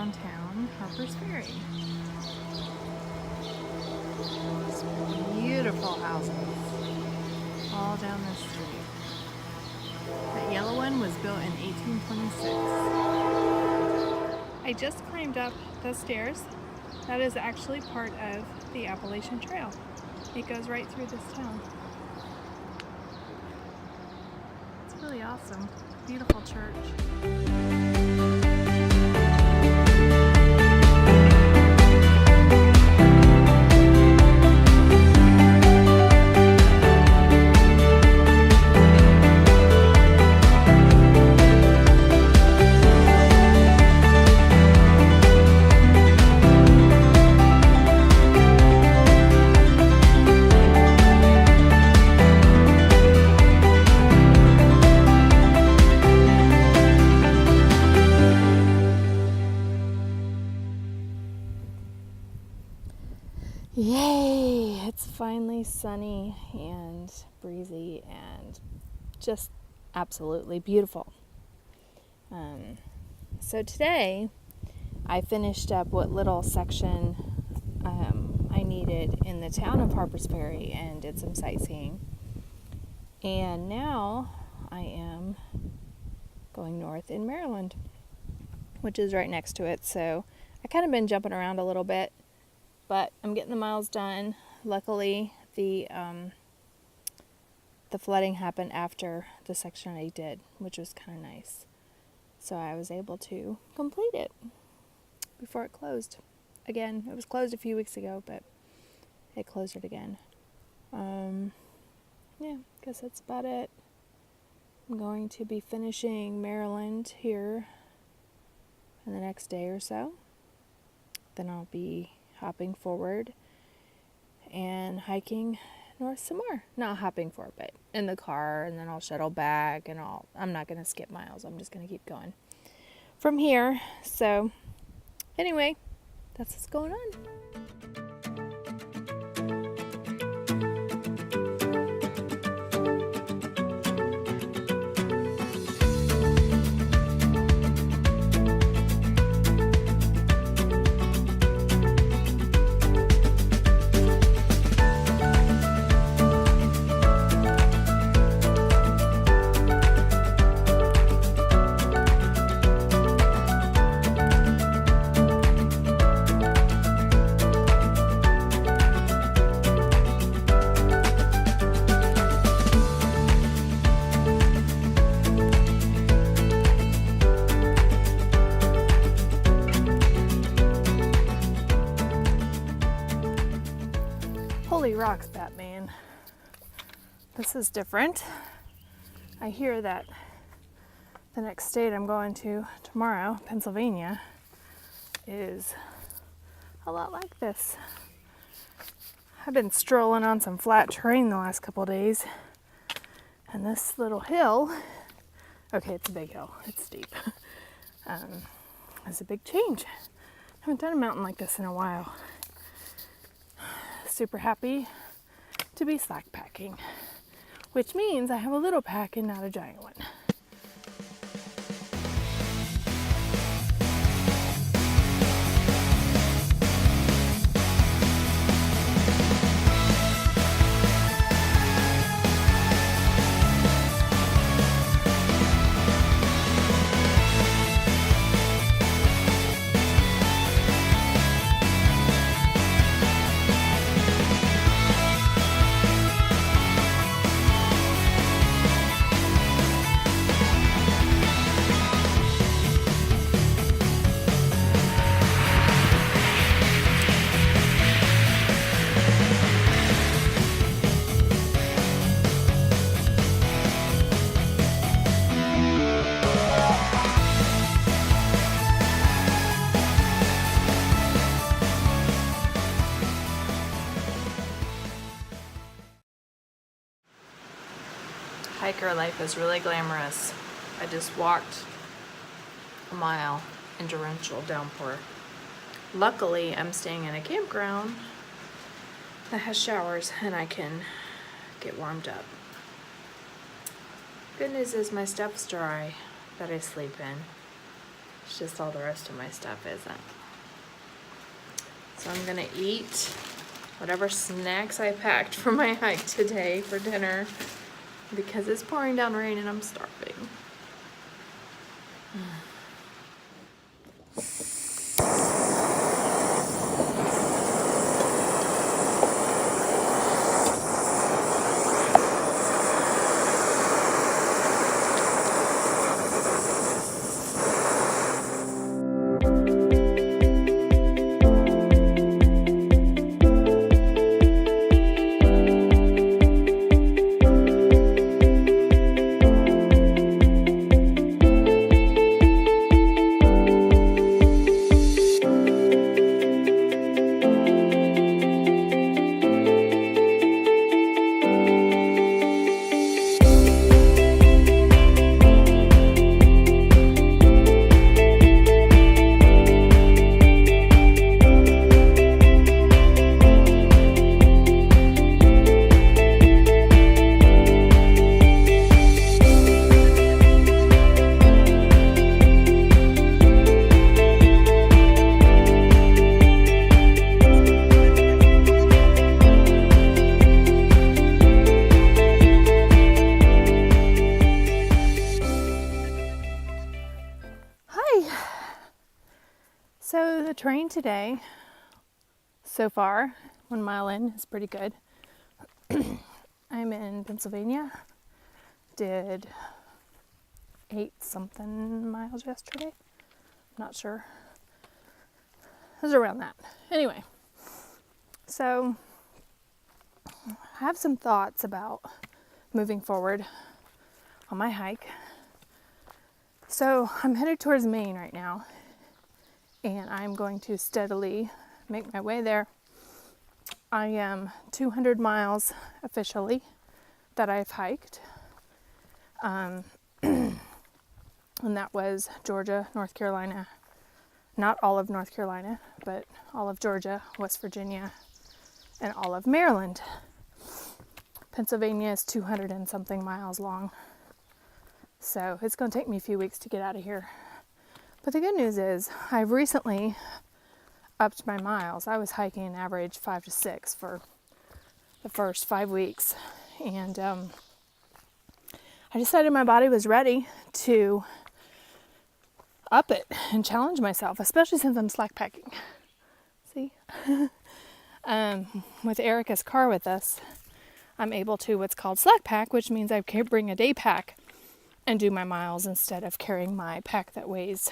downtown Harpers Ferry. It's beautiful houses all down the street. That yellow one was built in 1826. I just climbed up the stairs. That is actually part of the Appalachian Trail. It goes right through this town. It's really awesome. Beautiful church. Yay! It's finally sunny and breezy and just absolutely beautiful. So today I finished up what little section I needed in the town of Harpers Ferry and did some sightseeing. And now I am going north in Maryland, which is right next to it. So I kind of been jumping around a little bit, but I'm getting the miles done. Luckily, the flooding happened after the section I did, which was kind of nice. So I was able to complete it before it closed. Again, it was closed a few weeks ago, but it closed it again. Yeah, guess that's about it. I'm going to be finishing Maryland here in the next day or so. Then I'll be hopping forward and hiking north some more. Not hopping forward, but in the car, and then I'll shuttle back, and I'm not going to skip miles. I'm just going to keep going from here. So anyway, that's what's going on. Holy rocks, Batman. This is different. I hear that the next state I'm going to tomorrow, Pennsylvania, is a lot like this. I've been strolling on some flat terrain the last couple of days, and this little hill, okay, it's a big hill, it's steep, it's a big change. I haven't done a mountain like this in a while. Super happy to be slack packing, which means I have a little pack and not a giant one. Hiker life is really glamorous. I just walked a mile in torrential downpour. Luckily, I'm staying in a campground that has showers and I can get warmed up. Good news is my stuff's dry that I sleep in. It's just all the rest of my stuff isn't. So I'm gonna eat whatever snacks I packed for my hike today for dinner because it's pouring down rain and I'm starving. So the terrain today, so far, 1 mile in, is pretty good. I'm in Pennsylvania, did 8-something miles yesterday, not sure. It was around that. Anyway, so I have some thoughts about moving forward on my hike. So I'm headed towards Maine right now, and I'm going to steadily make my way there. I am 200 miles officially that I've hiked. And that was Georgia, North Carolina, not all of North Carolina, but all of Georgia, West Virginia, and all of Maryland. Pennsylvania is 200 and something miles long. So it's going to take me a few weeks to get out of here. But the good news is I've recently upped my miles. I was hiking an average 5 to 6 for the first 5 weeks. And I decided my body was ready to up it and challenge myself, especially since I'm slack packing. See? With Erica's car with us, I'm able to what's called slack pack, which means I can bring a day pack and do my miles instead of carrying my pack that weighs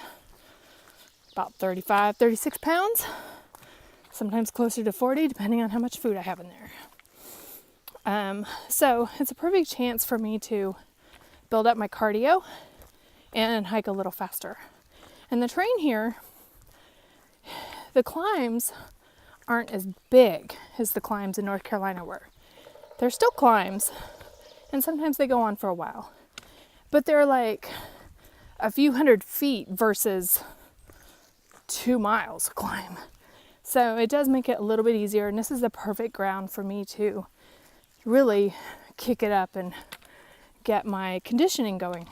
about 35, 36 pounds, sometimes closer to 40, depending on how much food I have in there. So it's a perfect chance for me to build up my cardio and hike a little faster. And the terrain here, the climbs aren't as big as the climbs in North Carolina were. They're still climbs, and sometimes they go on for a while. But they're like a few hundred feet versus 2 miles climb. So it does make it a little bit easier, and this is the perfect ground for me to really kick it up and get my conditioning going.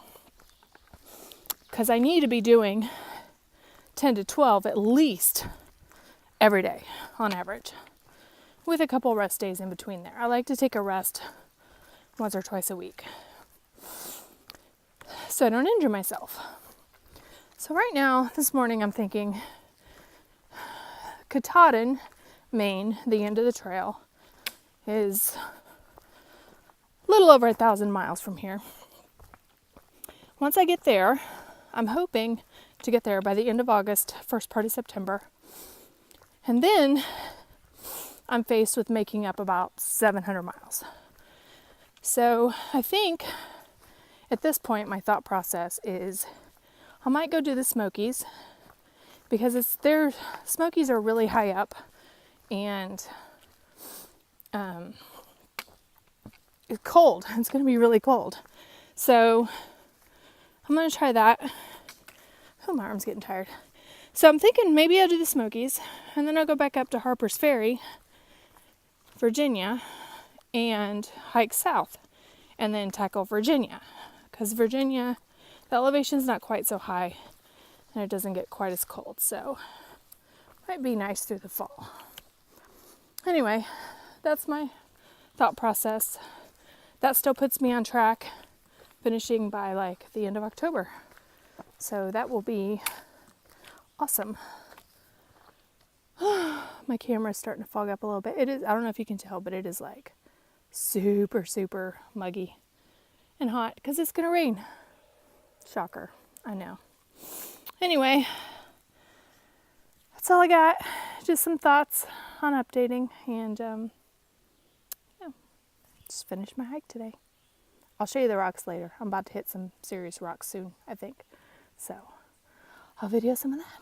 Because I need to be doing 10 to 12 at least every day on average, with a couple rest days in between there. I like to take a rest once or twice a week so I don't injure myself. So right now, this morning, I'm thinking Katahdin, Maine, the end of the trail, is a little over 1,000 miles from here. Once I get there, I'm hoping to get there by the end of August, first part of September. And then I'm faced with making up about 700 miles. So I think at this point, my thought process is I might go do the Smokies, because Smokies are really high up, and it's cold. It's going to be really cold. So I'm going to try that. Oh, my arm's getting tired. So I'm thinking maybe I'll do the Smokies, and then I'll go back up to Harpers Ferry, Virginia, and hike south, and then tackle Virginia. Because Virginia, the elevation's not quite so high and it doesn't get quite as cold, so might be nice through the fall. Anyway, that's my thought process. That still puts me on track, finishing by like the end of October. So that will be awesome. My camera's starting to fog up a little bit. It is, I don't know if you can tell, but it is like super, super muggy and hot because it's gonna rain. Shocker, I know. Anyway, that's all I got. Just some thoughts on updating, and yeah, just finished my hike today. I'll show you the rocks later. I'm about to hit some serious rocks soon, I think. So I'll video some of that.